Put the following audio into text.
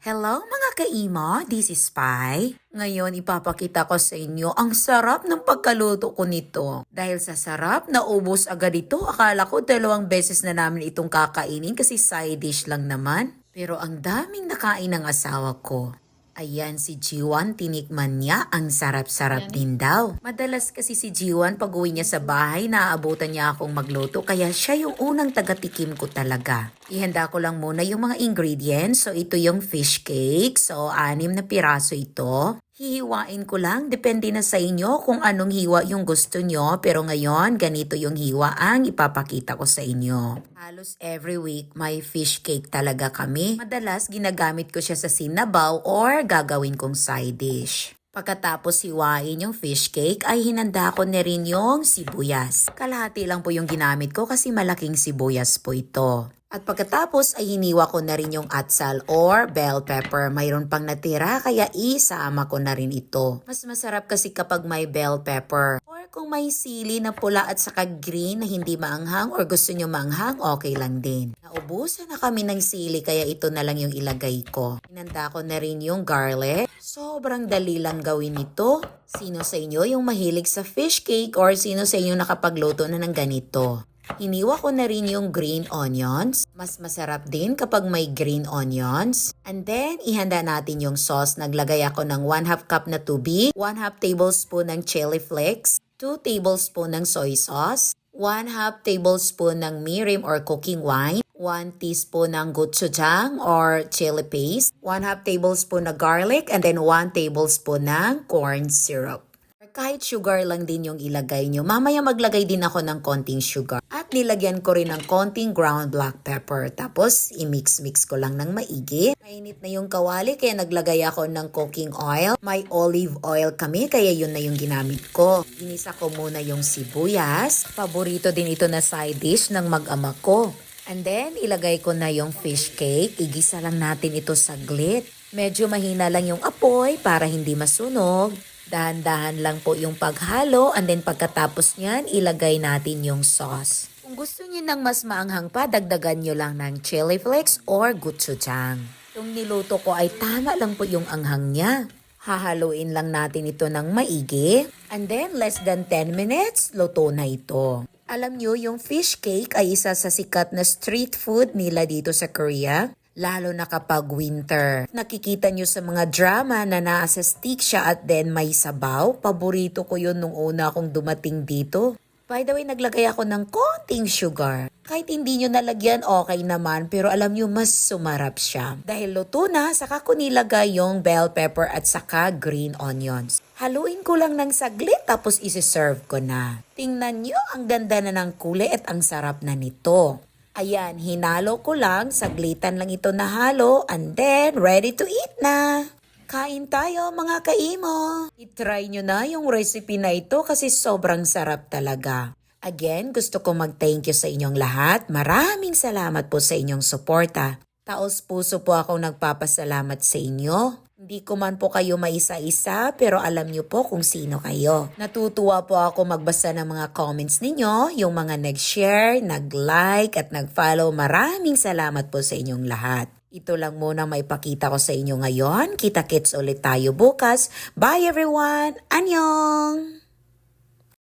Hello mga kaimo, this is Pai. Ngayon ipapakita ko sa inyo ang sarap ng pagkaluto ko nito. Dahil sa sarap, naubos agad ito. Akala ko 2 beses na namin itong kakainin kasi side dish lang naman. Pero ang daming nakain ng asawa ko. Ayan si Jiwan, tinikman niya, ang sarap-sarap din daw. Madalas kasi si Jiwan pag uwi niya sa bahay, naaabutan niya akong magluto kaya siya yung unang taga-tikim ko talaga. Ihanda ko lang muna yung mga ingredients. So ito yung fish cake. So 6 na piraso ito. Hihiwain ko lang, depende na sa inyo kung anong hiwa yung gusto nyo. Pero ngayon, ganito yung hiwa ang ipapakita ko sa inyo. Halos every week, may fish cake talaga kami. Madalas, ginagamit ko siya sa sinabaw or gagawin kong side dish. Pagkatapos hiwain yung fish cake, ay hinanda ko na rin yung sibuyas. Kalahati lang po yung ginamit ko kasi malaking sibuyas po ito. At pagkatapos ay hiniwa ko na rin yung atsal or bell pepper. Mayroon pang natira kaya isama ko na rin ito. Mas masarap kasi kapag may bell pepper. Or kung may sili na pula at saka green na hindi maanghang or gusto nyo maanghang, okay lang din. Naubusan na kami ng sili kaya ito na lang yung ilagay ko. Hinanda ko na rin yung garlic. Sobrang dali lang gawin ito. Sino sa inyo yung mahilig sa fish cake or sino sa inyo nakapagluto na ng ganito? Hiniwa ko na rin yung green onions. Mas masarap din kapag may green onions. And then, ihanda natin yung sauce. Naglagay ako ng 1/2 cup na tubig, 1/2 tablespoon ng chili flakes, 2 tablespoon ng soy sauce, 1/2 tablespoon ng mirin or cooking wine, 1 teaspoon ng gochujang or chili paste, 1/2 tablespoon na garlic, and then 1 tablespoon ng corn syrup. Kahit sugar lang din yung ilagay nyo. Mamaya maglagay din ako ng konting sugar. At nilagyan ko rin ng konting ground black pepper. Tapos, i-mix-mix ko lang ng maigi. Mainit na yung kawali kaya naglagay ako ng cooking oil. May olive oil kami kaya yun na yung ginamit ko. Inisa ko muna yung sibuyas. Paborito din ito na side dish ng mag-ama ko. And then, ilagay ko na yung fish cake. Igisa lang natin ito saglit. Medyo mahina lang yung apoy para hindi masunog. Dahan-dahan lang po yung paghalo and then pagkatapos niyan, ilagay natin yung sauce. Kung gusto niyo ng mas maanghang pa, dagdagan niyo lang ng chili flakes or gochujang. Yung niluto ko ay tama lang po yung anghang niya. Hahaluin lang natin ito ng maigi. And then less than 10 minutes, luto na ito. Alam niyo, yung fish cake ay isa sa sikat na street food nila dito sa Korea. Lalo na kapag winter. Nakikita nyo sa mga drama na nasa stick siya at then may sabaw. Paborito ko yun nung una akong dumating dito. By the way, naglagay ako ng konting sugar. Kahit hindi nyo nalagyan, okay naman. Pero alam nyo, mas sumarap siya. Dahil luto na, saka ko nilagay yung bell pepper at saka green onions. Haluin ko lang ng saglit tapos isi-serve ko na. Tingnan nyo, ang ganda na ng kulay at ang sarap na nito. Ayan, hinalo ko lang, saglitan lang ito na halo, and then ready to eat na. Kain tayo mga kaimo. I-try nyo na yung recipe na ito kasi sobrang sarap talaga. Again, gusto ko mag-thank you sa inyong lahat. Maraming salamat po sa inyong suporta. Taos puso po ako nagpapasalamat sa inyo. Hindi ko man po kayo maisa-isa pero alam niyo po kung sino kayo. Natutuwa po ako magbasa ng mga comments ninyo, yung mga nag-share, nag-like at nag-follow. Maraming salamat po sa inyong lahat. Ito lang muna maipakita ko sa inyo ngayon. Kita-kits ulit tayo bukas. Bye everyone! Annyeong!